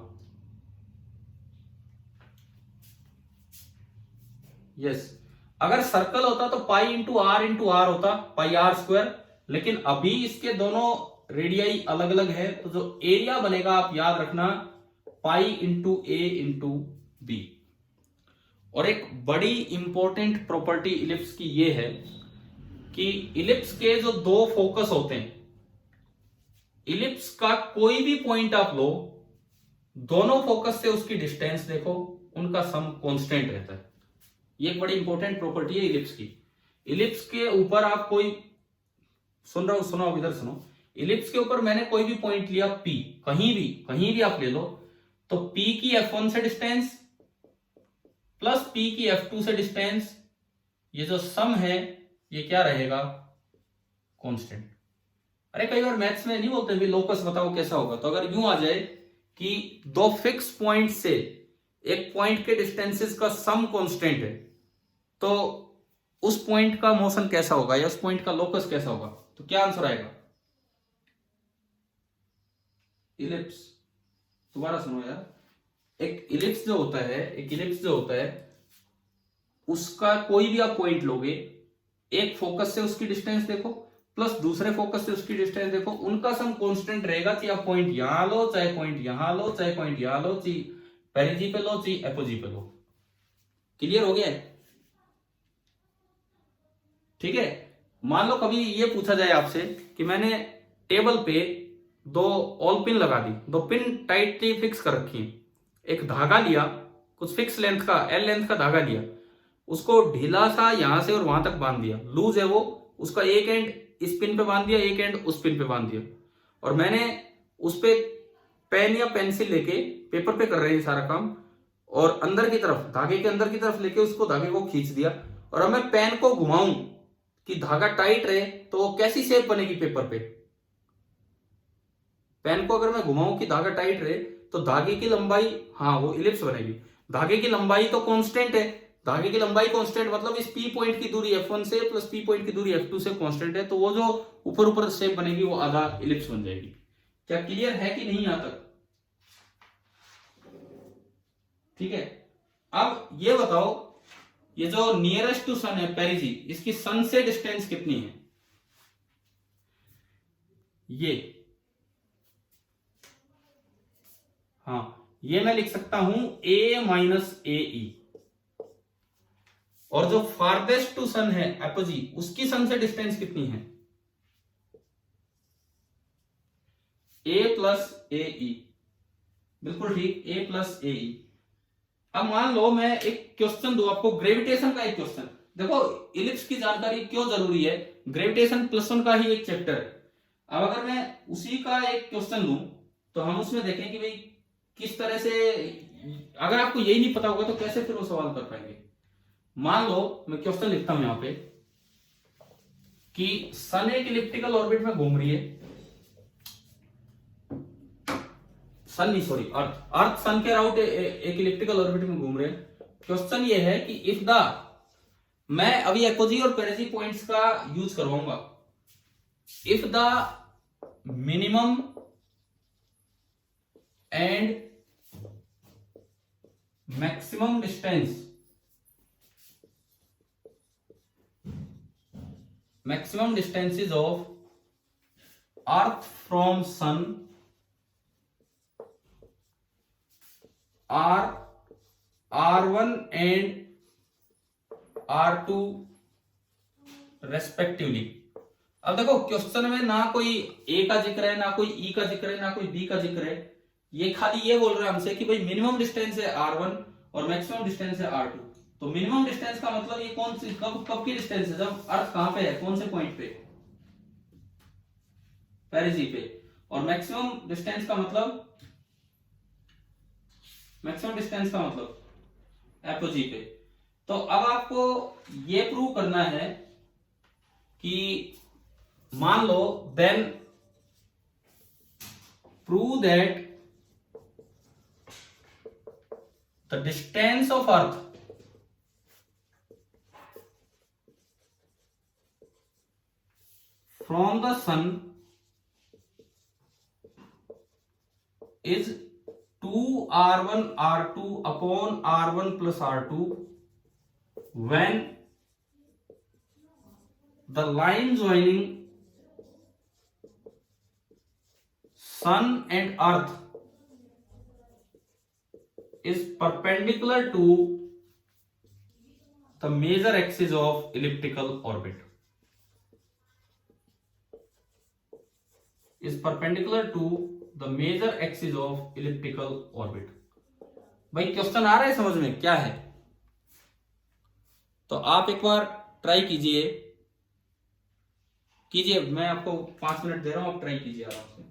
यस, अगर सर्कल होता तो पाई इंटू आर होता, पाई आर स्क्वायर, लेकिन अभी इसके दोनों रेडियाई अलग अलग है, तो जो एरिया बनेगा आप याद रखना, पाई इंटू ए इंटू बी। और एक बड़ी इंपॉर्टेंट प्रॉपर्टी इलिप्स की ये है कि इलिप्स के जो दो फोकस होते हैं, इलिप्स का कोई भी पॉइंट आप लो, दोनों फोकस से उसकी डिस्टेंस देखो, उनका सम कांस्टेंट रहता है। ये एक बड़ी इंपॉर्टेंट प्रॉपर्टी है इलिप्स की। इलिप्स के ऊपर आप कोई, सुन रहा हूं, सुनो इधर सुनो, इलिप्स के ऊपर मैंने कोई भी पॉइंट लिया P, कहीं भी आप ले लो, तो P की F1 से डिस्टेंस प्लस P की F2 से डिस्टेंस, ये जो सम है ये क्या रहेगा? कांस्टेंट। अरे कई बार मैथ्स में नहीं बोलते भी लोकस बताओ कैसा होगा, तो अगर यूं आ जाए कि दो फिक्स पॉइंट से एक पॉइंट के डिस्टेंसेस का सम कांस्टेंट है, तो उस पॉइंट का मोशन कैसा होगा या उस पॉइंट का लोकस कैसा होगा? तो क्या आंसर आएगा? इलिप्स। दोबारा सुनो यार, एक इलिप्स जो होता है, उसका कोई भी आप पॉइंट लोगे, एक फोकस से उसकी डिस्टेंस देखो प्लस दूसरे फोकस से उसकी डिस्टेंस देखो, उनका सम कांस्टेंट रहेगा, चाहे आप पॉइंट यहां लो, चाहे पॉइंट यहां लो, चाहे पॉइंट यहां लो, चाहे पेरिजी पे लो, चाहे एपोजी पे लो। क्लियर हो गया? ठीक है। मान लो कभी ये पूछा जाए आपसे कि मैंने टेबल पे दो ऑल पिन लगा दी, दो पिन टाइटली फिक्स कर रखी, एक धागा लिया कुछ फिक्स लेंथ का, एल लेंथ का धागा लिया, उसको ढीला सा यहां से और वहां तक बांध दिया, लूज है वो, उसका एक एंड इस पिन पे बांध दिया, एक एंड उस पिन पे बांध दिया, और मैंने उस पे पेन या पेंसिल लेके, पेपर पे कर रहे हैं सारा काम, और अंदर की तरफ, धागे के अंदर की तरफ लेके उसको धागे को खींच दिया, और अब मैं पेन को घुमाऊं कि धागा टाइट रहे, तो कैसी शेप बनेगी पेपर पे? पेन को अगर मैं घुमाऊं कि धागा टाइट रहे, तो धागे की लंबाई, हाँ वो इलिप्स बनेगी। धागे की लंबाई तो कांस्टेंट है, धागे की लंबाई कांस्टेंट मतलब इस P पॉइंट की दूरी F1 से प्लस P पॉइंट की दूरी F2 से कांस्टेंट है, तो वो जो ऊपर ऊपर शेप बनेगी वो आधा इलिप्स बन जाएगी। क्या क्लियर है कि नहीं यहां तक? ठीक है। अब ये बताओ, ये जो नियरेस्ट टू सन है पेरिजी, इसकी सन से डिस्टेंस कितनी है? ये, हाँ ये मैं लिख सकता हूं A माइनस ए ई, और जो फारदेस्ट टू सन है एपोजी, उसकी सन से डिस्टेंस कितनी है? A प्लस ए ई, बिल्कुल ठीक, A प्लस ए ई। अब मान लो मैं एक क्वेश्चन दूं आपको, ग्रेविटेशन का एक क्वेश्चन। देखो इलिप्स की जानकारी क्यों जरूरी है, ग्रेविटेशन +1 का ही एक चैप्टर है। अब अगर मैं उसी का एक क्वेश्चन लूं, तो हम उसमें देखें कि भाई किस तरह से, अगर आपको यही नहीं पता होगा तो कैसे फिर वो सवाल कर पाएंगे। मान लो मैं क्वेश्चन लिखता हूं यहां पे कि सन एक इलिप्टिकल ऑर्बिट में घूम रही है, सन नहीं सॉरी अर्थ सन के अराउंड एक इलिप्टिकल ऑर्बिट में घूम रहे हैं। क्वेश्चन ये है कि इफ द, मैं अभी एपोजी और पेरिजी पॉइंट्स का यूज करवाऊंगा, if the minimum and maximum distances of earth from sun are R1 and R2 रेस्पेक्टिवली। अब देखो क्वेश्चन में ना कोई A का जिक्र है, ना कोई E का जिक्र है, ना कोई B का जिक्र है, ये खाली ये बोल रहा है हमसे कि भाई मिनिमम डिस्टेंस है R1 और मैक्सिमम डिस्टेंस है R2। तो मिनिमम डिस्टेंस का मतलब ये कौन सी कब कब की डिस्टेंस है, जब अर्थ कहां पे है, कौन से पॉइंट पे, पेरिजी पे। और मैक्सिमम डिस्टेंस का मतलब एपोजी पे। तो अब आपको ये प्रूव करना है कि मान लो then prove that the distance of earth from the sun is 2r1 r2 upon r1 plus r2 when the line joining sun and earth is perpendicular to the major axis of elliptical orbit, is perpendicular to the major axis of elliptical orbit. भाई question आ रहा है समझ में क्या है? तो आप एक बार ट्राई कीजिए, मैं आपको 5 मिनट दे रहा हूं, आप ट्राई कीजिए आराम से।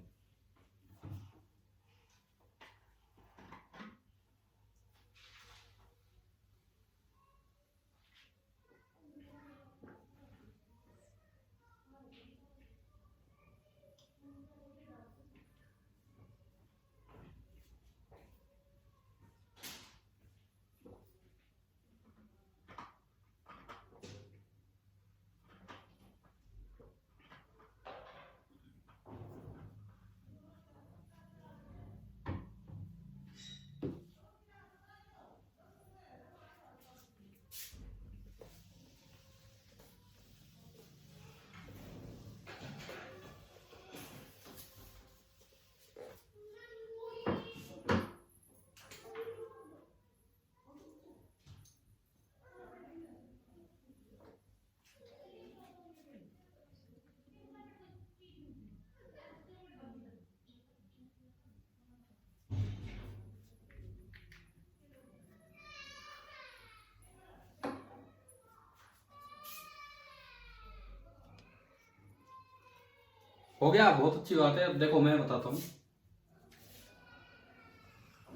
हो गया, बहुत अच्छी बात है। अब देखो मैं बताता हूं,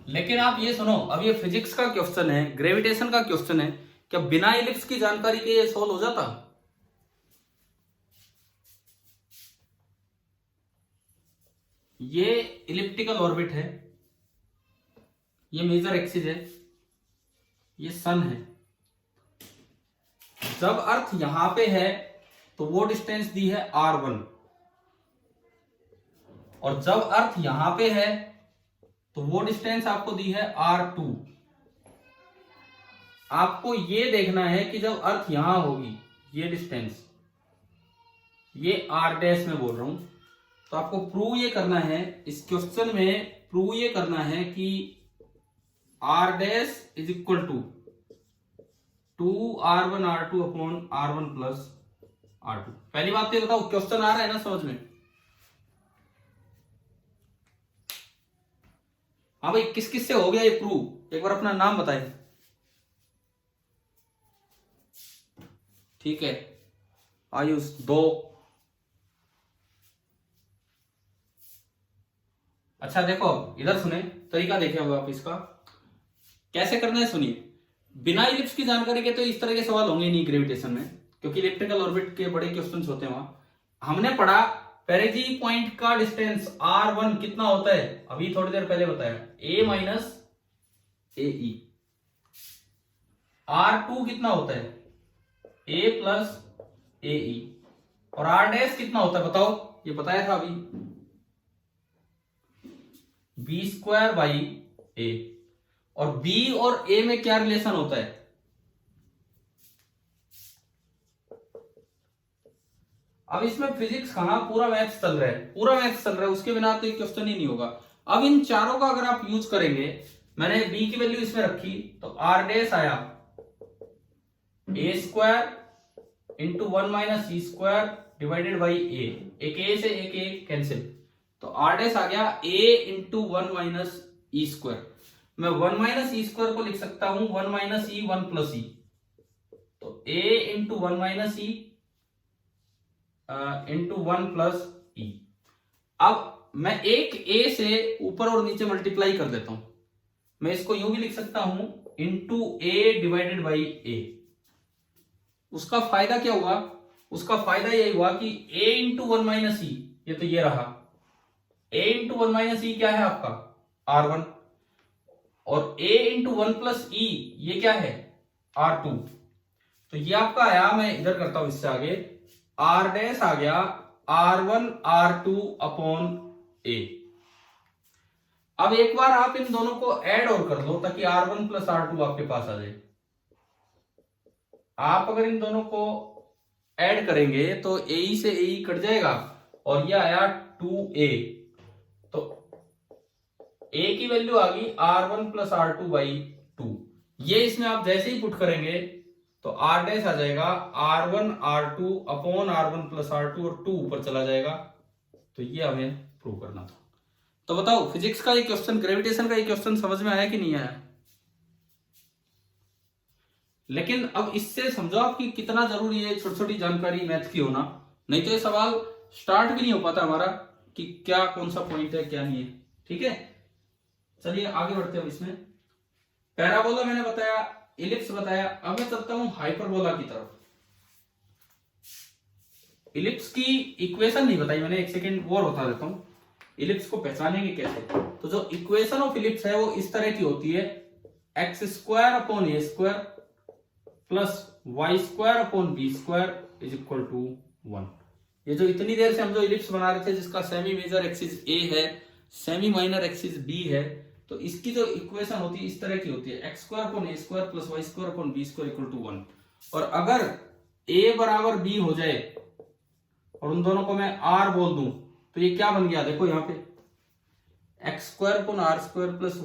लेकिन आप ये सुनो, अब ये फिजिक्स का क्वेश्चन है, ग्रेविटेशन का क्वेश्चन है, क्या बिना इलिप्स की जानकारी के ये सॉल्व हो जाता? ये इलिप्टिकल ऑर्बिट है, ये मेजर एक्सिस है, ये सन है। जब अर्थ यहां पे है तो वो डिस्टेंस दी है R1, और जब अर्थ यहां पे है तो वो डिस्टेंस आपको दी है R2। आपको ये देखना है कि जब अर्थ यहां होगी, ये डिस्टेंस, ये R डैश में बोल रहा हूं, तो आपको प्रूव ये करना है, इस क्वेश्चन में प्रूव ये करना है कि R dash is equal to 2r1 r2 upon r1 plus r2। पहली बात तो ये बताओ, क्वेश्चन आ रहा है ना समझ में? हाँ भाई, किस किस से हो गया ये प्रूव, एक बार अपना नाम बताएं। ठीक है आयुष 2। अच्छा देखो इधर सुने, तरीका देखे होगा आप इसका कैसे करना है, सुनिए। बिना इलिप्स की जानकारी के तो इस तरह के सवाल होंगे नहीं ग्रेविटेशन में, क्योंकि इलेक्ट्रिकल ऑर्बिट के बड़े क्वेश्चंस होते हैं वहां। हमने पढ़ा पेरिजी पॉइंट का डिस्टेंस R1 कितना होता है, अभी थोड़ी देर पहले बताया, A माइनस AE। R2 कितना होता है, A प्लस AE। और R डैश कितना होता है बताओ, ये बताया था अभी, B स्क्वायर बाई A। और B और A में क्या रिलेशन होता है? अब इसमें फिजिक्स कहां, पूरा मैथ्स चल रहा है, पूरा मैथ्स चल रहा है, उसके बिना तो क्वेश्चन ही नहीं होगा। अब इन चारों का अगर आप यूज करेंगे, मैंने B की वैल्यू इसमें रखी तो R डैश आया A square into 1 minus C square divided by A। एक A से एक A कैंसिल, तो आर डैश आ गया a into 1 minus E square. मैं 1 माइनस ई स्क्वायर को लिख सकता हूं 1 माइनस ई 1 प्लस ई। तो a into 1 minus E into 1 plus E. अब मैं एक a से ऊपर और नीचे मल्टीप्लाई कर देता हूं। मैं इसको यूं भी लिख सकता हूं into a divided by a। उसका फायदा क्या हुआ? उसका फायदा यही हुआ कि a इंटू 1 माइनस ई, ये तो ये रहा, a इंटू 1 माइनस ई क्या है आपका r1, और a इंटू 1 प्लस ई ये क्या है r2। तो ये आपका आया, मैं इधर करता हूं इससे आगे, r डैश आ गया r1 r2 अपॉन a। अब एक बार आप इन दोनों को ऐड और कर लो ताकि r1 प्लस r2 आपके पास आ जाए। आप अगर इन दोनों को ऐड करेंगे तो AE से AE कट जाएगा और ये आया 2a। तो a की वैल्यू आ गई r1 प्लस r2 बाई 2। ये इसमें आप जैसे ही पुट करेंगे तो r डैश आ जाएगा r1 r2 upon r1 plus r2 और 2 ऊपर चला जाएगा। तो ये हमें प्रूव करना था। तो बताओ फिजिक्स का ये क्वेश्चन, ग्रेविटेशन का ये क्वेश्चन समझ में आया कि नहीं आया? लेकिन अब इससे समझो आप कि कितना जरूरी है छोटी छोटी जानकारी मैथ की होना, नहीं तो ये सवाल स्टार्ट भी नहीं हो पाता हमारा कि क्या कौन सा पॉइंट है क्या नहीं है। ठीक है, चलिए आगे बढ़ते हैं। इसमें पैराबोला मैंने बताया, इलिप्स बताया, अब मैं चलता हूं हाइपरबोला की तरफ। इलिप्स की इक्वेशन नहीं बताई मैंने, एक सेकेंड और बता देता हूं इलिप्स को पहचानेंगे कैसे। तो जो इक्वेशन ऑफ इलिप्स है वो इस तरह की होती है, X square upon A square plus Y square upon B square is equal to 1। ये जो इतनी देर से हम जो इलिप्स बना रहे थे जिसका सेमी मेजर एक्सिस ए है, सेमी माइनर एक्सिस बी है, तो इसकी जो इक्वेशन होती है इस तरह की होती है, X square upon A square plus Y square upon B square equal to 1। और अगर a बराबर b हो जाए और उन दोनों को मैं r बोल दूं तो ये क्या बन गया, देखो यहां पे X square upon R square plus,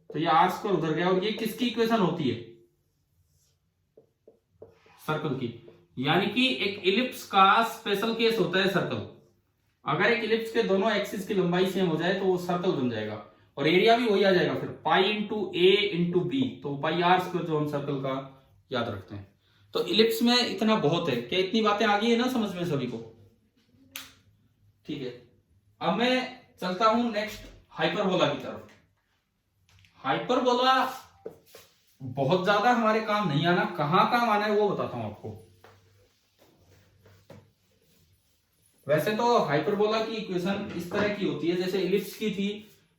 तो ये आर स्क्वायर उधर गया और ये किसकी इक्वेशन होती है? सर्कल की। यानी कि एक इलिप्स का स्पेशल केस होता है सर्कल। अगर एक इलिप्स के दोनों एक्सिस की लंबाई सेम हो जाए तो वो सर्कल बन जाएगा और एरिया भी वही आ जाएगा फिर पाई इंटू ए इंटू बी, तो पाई आर स्क्वायर जो हम सर्कल का याद रखते हैं। तो इलिप्स में इतना बहुत है कि इतनी बातें आ गई है ना समझ में सभी को? ठीक है, अब मैं चलता हूं नेक्स्ट हाइपरबोला की तरफ। हाइपरबोला बहुत ज्यादा हमारे काम नहीं आना, कहां काम आना है वो बताता हूं आपको। वैसे तो हाइपरबोला की इक्वेशन इस तरह की होती है जैसे इलिप्स की थी,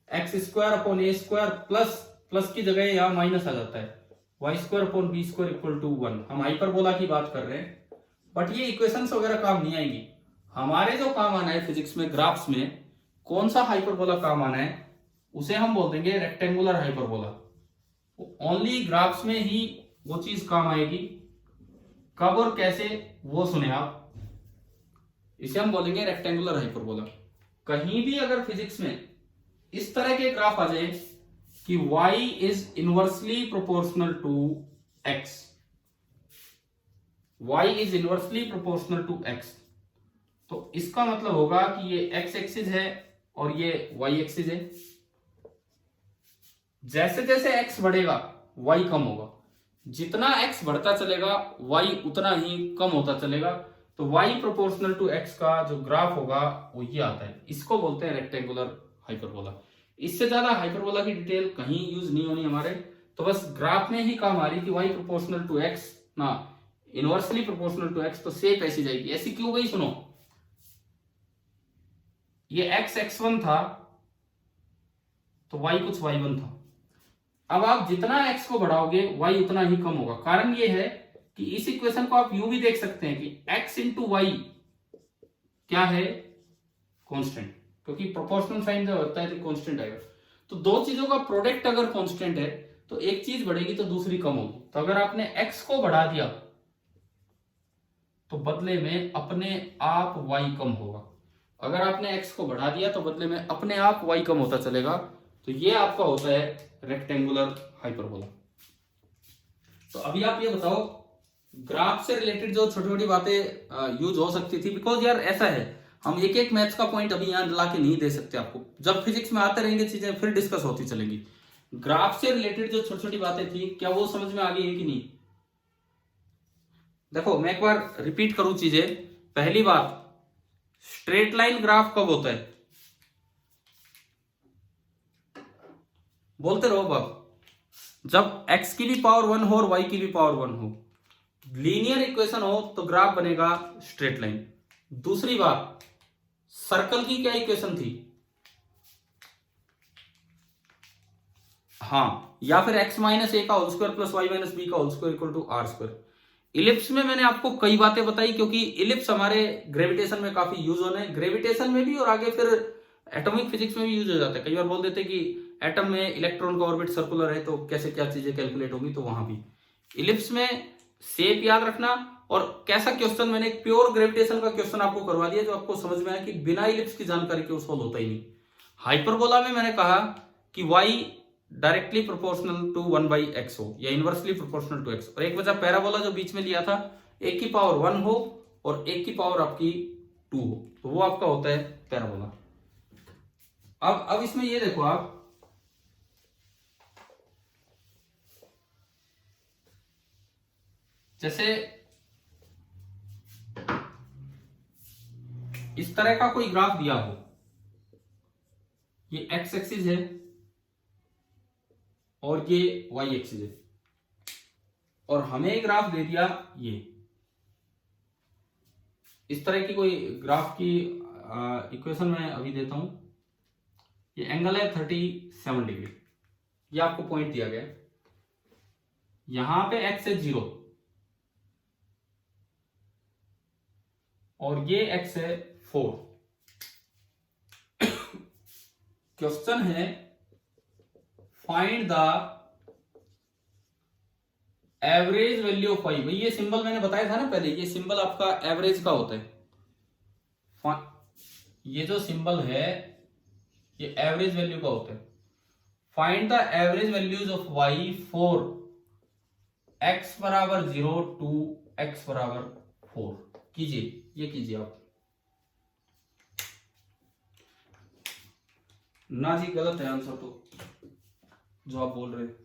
एक्स स्क्वायर अपॉन ए स्क्वायर प्लस, प्लस की जगह यहां माइनस आ जाता है, y square upon B square equal to 1। हम हाइपरबोला की बात कर रहे हैं, बट ये इक्वेशंस वगैरह काम नहीं आएंगी। हमारे जो काम आना है फिजिक्स में, ग्राफ्स में कौन सा हाइपरबोला काम आना है, उसे हम बोल देंगे रेक्टेंगुलर हाइपरबोला। ओनली ग्राफ्स में ही वो चीज काम आएगी, कब और कैसे वो सुने आप। इसे हम बोलेंगे रेक्टेंगुलर हाइपरबोला। कहीं भी अगर फिजिक्स में इस तरह के ग्राफ आ जाए कि y is inversely proportional to x, y is inversely proportional to x, तो इसका मतलब होगा कि ये x एक्सिस है और ये y एक्सिस है। जैसे जैसे x बढ़ेगा y कम होगा, जितना x बढ़ता चलेगा y उतना ही कम होता चलेगा। तो y प्रोपोर्शनल टू x का जो ग्राफ होगा वो ये आता है, इसको बोलते हैं रेक्टेंगुलर हाइपरबोला। इससे ज्यादा हाइपरबोला की डिटेल कहीं यूज नहीं होनी हमारे, तो बस ग्राफ में ही काम आ रही कि y प्रोपोर्शनल टू x ना इनवर्सली प्रोपोर्शनल टू x, तो शेप ऐसी जाएगी। ऐसी क्यों गई सुनो, ये x x1 था तो y कुछ y1 था। अब आप जितना x को बढ़ाओगे y उतना ही कम होगा। कारण ये है कि इस इक्वेशन को आप यूं भी देख सकते हैं कि x इंटू वाई क्या है, कांस्टेंट, क्योंकि प्रोपोर्शनल साइन जब होता है तो कांस्टेंट आएगा। तो दो चीजों का प्रोडक्ट अगर कांस्टेंट है तो एक चीज बढ़ेगी तो दूसरी कम होगी। तो अगर आपने x को बढ़ा दिया तो बदले में अपने आप y कम होगा, अगर आपने x को बढ़ा दिया तो बदले में अपने आप y कम होता चलेगा। तो ये आपका होता है रेक्टेंगुलर हाइपरबोला। तो अभी आप ये बताओ, ग्राफ से रिलेटेड जो छोटी छोटी बातें यूज हो सकती थी, बिकॉज यार ऐसा है हम एक एक मैथ्स का पॉइंट अभी यहां ला के नहीं दे सकते आपको, जब फिजिक्स में आते रहेंगे चीजें फिर डिस्कस होती चलेंगी। ग्राफ से रिलेटेड जो छोटी छोटी बातें थी क्या वो समझ में आ गई है कि नहीं? देखो मैं एक बार रिपीट करूं चीजें। पहली बात, स्ट्रेट लाइन ग्राफ कब होता है? बोलते रहो बाप। जब x की भी पावर 1 हो और y की भी पावर 1 हो, लीनियर इक्वेशन हो तो ग्राफ बनेगा स्ट्रेट लाइन। दूसरी बात, सर्कल की क्या इक्वेशन थी? हाँ, या फिर x माइनस ए का whole square plus Y minus B का whole square equal to R square. Ellipse में मैंने आपको कई बातें बताई, क्योंकि इलिप्स हमारे ग्रेविटेशन में काफी यूज होने हैं, ग्रेविटेशन में भी और आगे फिर एटॉमिक फिजिक्स में भी यूज हो जाता है। कई बार बोल देते कि एटम में इलेक्ट्रॉन का ऑर्बिट सर्कुलर है तो कैसे क्या चीजें कैलकुलेट होंगी, तो वहां भी इलिप्स में शेप याद रखना। और कैसा क्वेश्चन, मैंने एक प्योर ग्रेविटेशन का क्वेश्चन आपको करवा दिया जो आपको समझ में आया कि बिना इलिप्स की जानकारी के सॉल्व होता ही नहीं। हाइपरबोला में मैंने कहा कि y directly proportional to 1/x हो या इनवर्सली प्रोपोर्शनल टू x, और एक वजह पैराबोला जो बीच में लिया था, एक की पावर 1 हो और एक की पावर आपकी 2 हो, तो वो आपका होता है पैराबोला। अब इसमें ये देखो आप, जैसे इस तरह का कोई ग्राफ दिया हो, ये x एक्सिस है और ये y एक्सिस है, और हमें ग्राफ दे दिया ये इस तरह की कोई ग्राफ की इक्वेशन मैं अभी देता हूं। ये एंगल है 37 डिग्री, ये आपको पॉइंट दिया गया, यहां पे x है 0 और ये x है 4। क्वेश्चन है find the average value of y। भाई ये सिंबल मैंने बताया था ना पहले, ये सिंबल आपका एवरेज का होता है। ये जो सिंबल है ये एवरेज वैल्यू का होता है। Find the average values of y for x बराबर 0 टू x बराबर 4। कीजिए, ये कीजिए आप। ना जी गलत है आंसर तो जो आप बोल रहे हैं।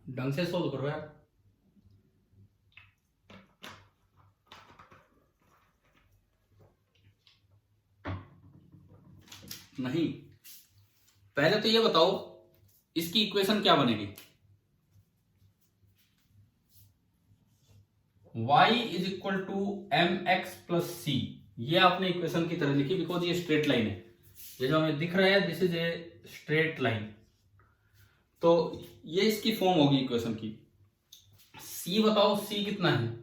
ढंग से सोल्व करो यार। नहीं, पहले तो ये बताओ इसकी इक्वेशन क्या बनेगी? y is equal to M X plus C, ये आपने इक्वेशन की तरह लिखी बिकॉज ये स्ट्रेट लाइन है। ये जो हमें दिख रहा है this is a straight line, तो ये इसकी फॉर्म होगी इक्वेशन की। c बताओ, c कितना है?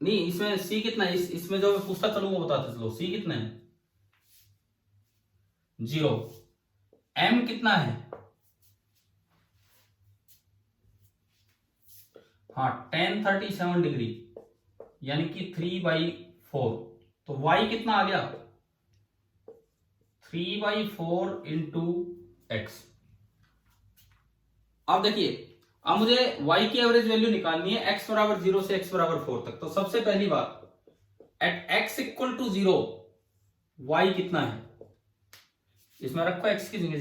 नहीं, इसमें c कितना है? इसमें जो मैं पूछता चलूँ वो बताते चलो, c कितना है? 0। m कितना है? हाँ, tan 37 डिग्री यानी कि 3/4। तो y कितना आ गया? 3/4 इंटू एक्स। अब देखिए, अब मुझे y की एवरेज वैल्यू निकालनी है x बराबर 0 से x बराबर 4 तक। तो सबसे पहली बात, at x equal to 0 y कितना है? इसमें रखो x की जगह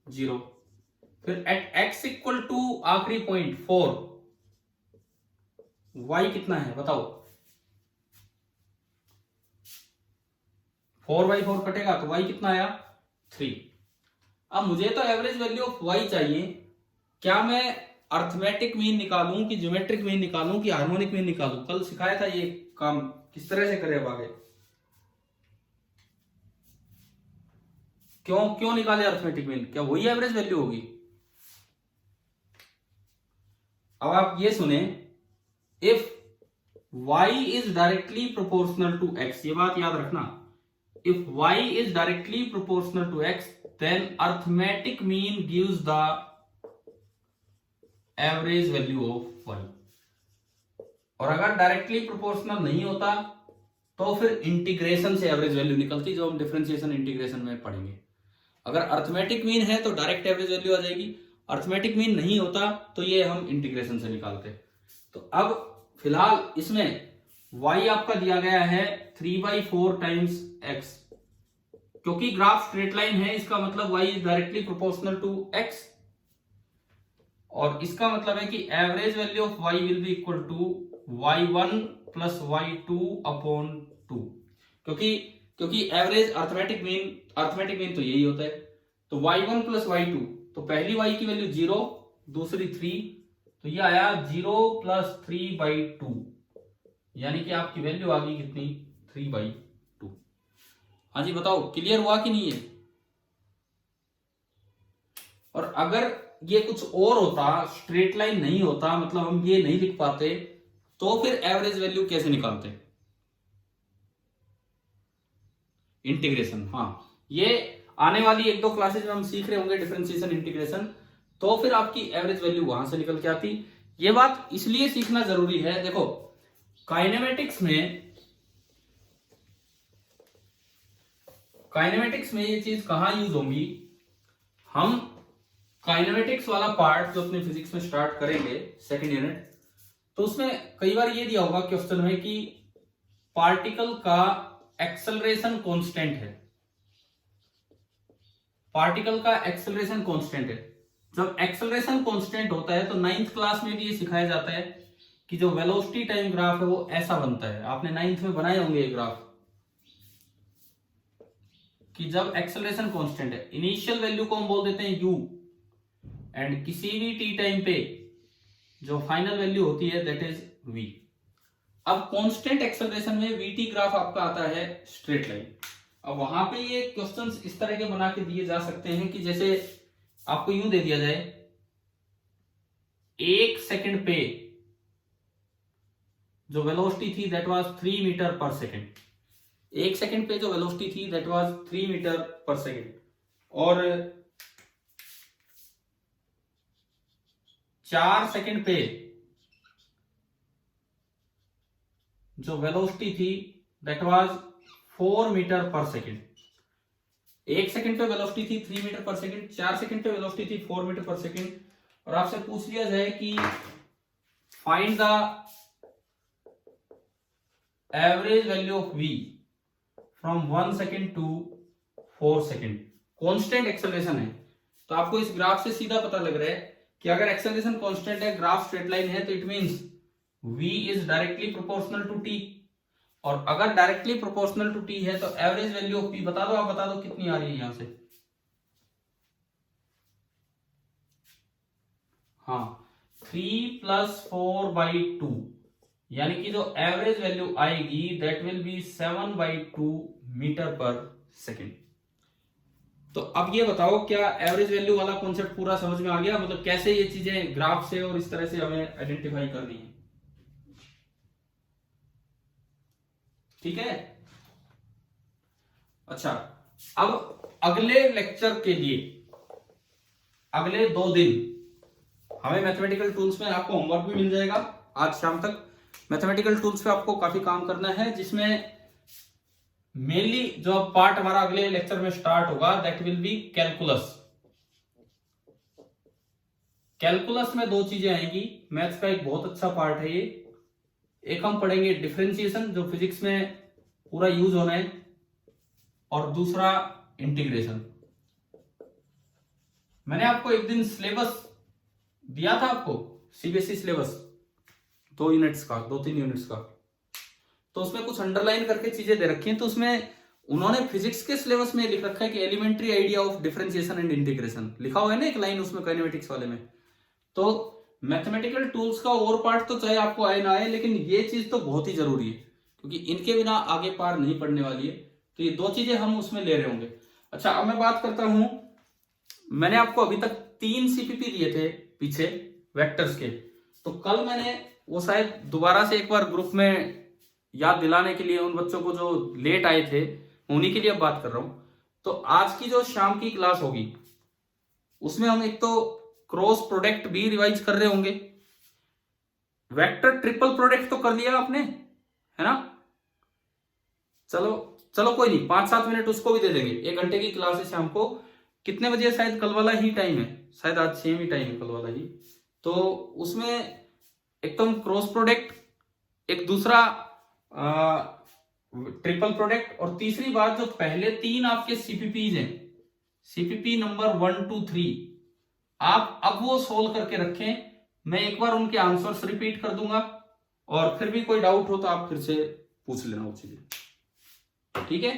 0। फिर एट x इक्वल टू आखिरी पॉइंट 4 y कितना है बताओ? 4/4 कटेगा तो y कितना आया? 3। अब मुझे तो एवरेज वैल्यू ऑफ y चाहिए। क्या मैं अर्थमेटिक मीन निकालूं कि ज्योमेट्रिक मीन निकालूं कि हार्मोनिक मीन निकालूं? कल सिखाया था ये काम किस तरह से करें आगे। क्यों निकाले अर्थमेटिक मीन? क्या वही एवरेज वैल्यू होगी? अब आप ये सुने, if y is directly proportional to x, ये बात याद रखना, if y is directly proportional to x then arithmetic mean gives the average value of y। और अगर डायरेक्टली प्रोपोर्शनल नहीं होता तो फिर इंटीग्रेशन से एवरेज वैल्यू निकलती, जो हम डिफरेंशिएशन इंटीग्रेशन में पढ़ेंगे। अगर अर्थमेटिक मीन है तो डायरेक्ट एवरेज वैल्यू आ जाएगी, अर्थमेटिक मीन नहीं होता तो ये हम इंटीग्रेशन से निकालते। तो अब फिलहाल इसमें y आपका दिया गया है 3/4 टाइम्स x, क्योंकि ग्राफ स्ट्रेट लाइन है इसका मतलब y is directly proportional to x, और इसका मतलब है कि average value of y will be equal to y1 plus y2 upon 2, क्योंकि एवरेज अर्थमेटिक मीन तो यही होता है। तो y1 प्लस y2, तो पहली y की वैल्यू 0, दूसरी 3, तो ये आया 0 प्लस 3/2, यानी कि आपकी वैल्यू आ गई कितनी, 3/2। हाँ जी बताओ, क्लियर हुआ कि नहीं है? और अगर ये कुछ और होता, स्ट्रेट लाइन नहीं होता, मतलब हम ये नहीं लिख पाते, तो फिर एवरेज वैल्यू कैसे निकालते? इंटीग्रेशन। हाँ, ये आने वाली 1-2 क्लासेज में हम सीख रहे होंगे डिफरेंशिएशन इंटीग्रेशन, तो फिर आपकी एवरेज वैल्यू वहां से निकल के आती। ये बात इसलिए सीखना जरूरी है, देखो काइनेमेटिक्स में ये चीज कहां यूज होंगी, हम काइनेमेटिक्स वाला पार्ट जो अपने फिजिक्स में स्टार्ट करेंगे सेकंड यूनिट, तो उसमें कई बार ये दिया होगा क्वेश्चन में कि पार्टिकल का एक्सेलरेशन कांस्टेंट है, पार्टिकल का एक्सेलरेशन कांस्टेंट है। जब एक्सेलरेशन कांस्टेंट होता है तो 9th क्लास में भी ये सिखाया जाता है कि जो वेलोसिटी टाइम ग्राफ है वो ऐसा बनता है, आपने 9th में बनाए होंगे ये ग्राफ, कि जब एक्सेलरेशन कांस्टेंट है, इनिशियल वैल्यू को हम बोल देते हैं u, एंड किसी भी टी टाइम पे जो फाइनल वैल्यू होती है दैट इज v। अब कांस्टेंट एक्सेलरेशन में vt ग्राफ आपका आता है स्ट्रेट लाइन। अब वहां पे ये क्वेश्चंस इस तरह के बना के दिए जा सकते हैं कि जैसे आपको यूं दे दिया जाए, 1 सेकंड पे जो वेलोसिटी थी दैट वाज 3 मीटर पर सेकंड, 1 सेकंड पे जो वेलोसिटी थी दैट वाज 3 मीटर पर सेकंड, और 4 सेकंड पे जो वेलोसिटी थी दैट वाज 4 मीटर पर सेकंड। 1 सेकंड पे वेलोसिटी थी 3 मीटर पर सेकंड, 4 सेकंड पे वेलोसिटी थी 4 मीटर पर सेकंड, और आपसे पूछ लिया जाए कि find the average value of v from 1 second to 4 second. Constant acceleration है, तो आपको इस ग्राफ से सीधा पता लग रहा है कि अगर एक्सेलरेशन कांस्टेंट है, ग्राफ स्ट्रेट लाइन है, तो it means v is directly proportional to t, और अगर डायरेक्टली प्रोपोर्शनल टू t है तो एवरेज वैल्यू ऑफ p बता दो, आप बता दो कितनी आ रही है यहां से। हाँ, 3 + 4/2, यानी कि जो एवरेज वैल्यू आएगी दैट विल बी 7/2 मीटर पर सेकेंड। तो अब ये बताओ, क्या एवरेज वैल्यू वाला कॉन्सेप्ट पूरा समझ में आ गया? मतलब कैसे ये चीजें ग्राफ से और इस तरह से हमें आइडेंटिफाई करनी है, ठीक है? अच्छा, अब अगले लेक्चर के लिए अगले 2 दिन हमें मैथमेटिकल टूल्स में आपको होमवर्क भी मिल जाएगा। आज शाम तक मैथमेटिकल टूल्स पे आपको काफी काम करना है, जिसमें मेनली जो पार्ट हमारा अगले लेक्चर में स्टार्ट होगा that will be calculus. Calculus में 2 चीजें आएंगी, मैथ्स का एक बहुत अच्छा पार्ट है ये। एक हम पढ़ेंगे डिफरेंशिएशन, जो फिजिक्स में पूरा यूज होना है, और दूसरा इंटीग्रेशन। मैंने आपको एक दिन सिलेबस दिया था, आपको सीबीएसई सिलेबस 2 यूनिट्स का, 2-3 यूनिट्स का, तो उसमें कुछ अंडरलाइन करके चीजें दे रखी हैं। तो उसमें उन्होंने फिजिक्स के सिलेबस में लिख रखा है कि elementary idea of differentiation and integration, लिखा हुआ है ना एक लाइन उसमें काइनेमेटिक्स वाले में। तो मैथमेटिकल टूल्स का और पार्ट तो चाहे आपको आए ना आए, लेकिन ये चीज तो बहुत ही जरूरी है, क्योंकि इनके बिना आगे पार नहीं पढ़ने वाली है। तो ये 2 चीजें हम उसमें ले रहे होंगे। अच्छा, अब मैं बात करता हूं, मैंने आपको अभी तक 3 सीपीपी दिए थे पीछे वेक्टर्स के, तो कल मैंने वो शायद दोबारा से एक बार ग्रुप में याद दिलाने के लिए उन बच्चों को जो लेट आए थे, उन्हीं के लिए बात कर रहा हूं। तो आज की जो शाम की क्लास होगी उसमें हम एक तो क्रॉस प्रोडक्ट भी रिवाइज कर रहे होंगे, वेक्टर ट्रिपल प्रोडक्ट तो कर लिया आपने, है ना? चलो चलो कोई नहीं, 5-7 मिनट उसको भी दे देंगे। 1 घंटे की क्लास है शाम को, कितने बजे, शायद कल वाला ही टाइम है, शायद आज सेम ही टाइम है कल वाला ही। तो उसमें एकदम क्रॉस प्रोडक्ट, एक दूसरा ट्रिपल प्रोडक्ट, और तीसरी बात जो पहले 3 आपके सीपीपीज हैं, सीपीपी नंबर 1 2 3, आप अब वो सोल्व करके रखें। मैं एक बार उनके आंसर्स रिपीट कर दूंगा, और फिर भी कोई डाउट हो तो आप फिर से पूछ लेना वो चीजें, ठीक है।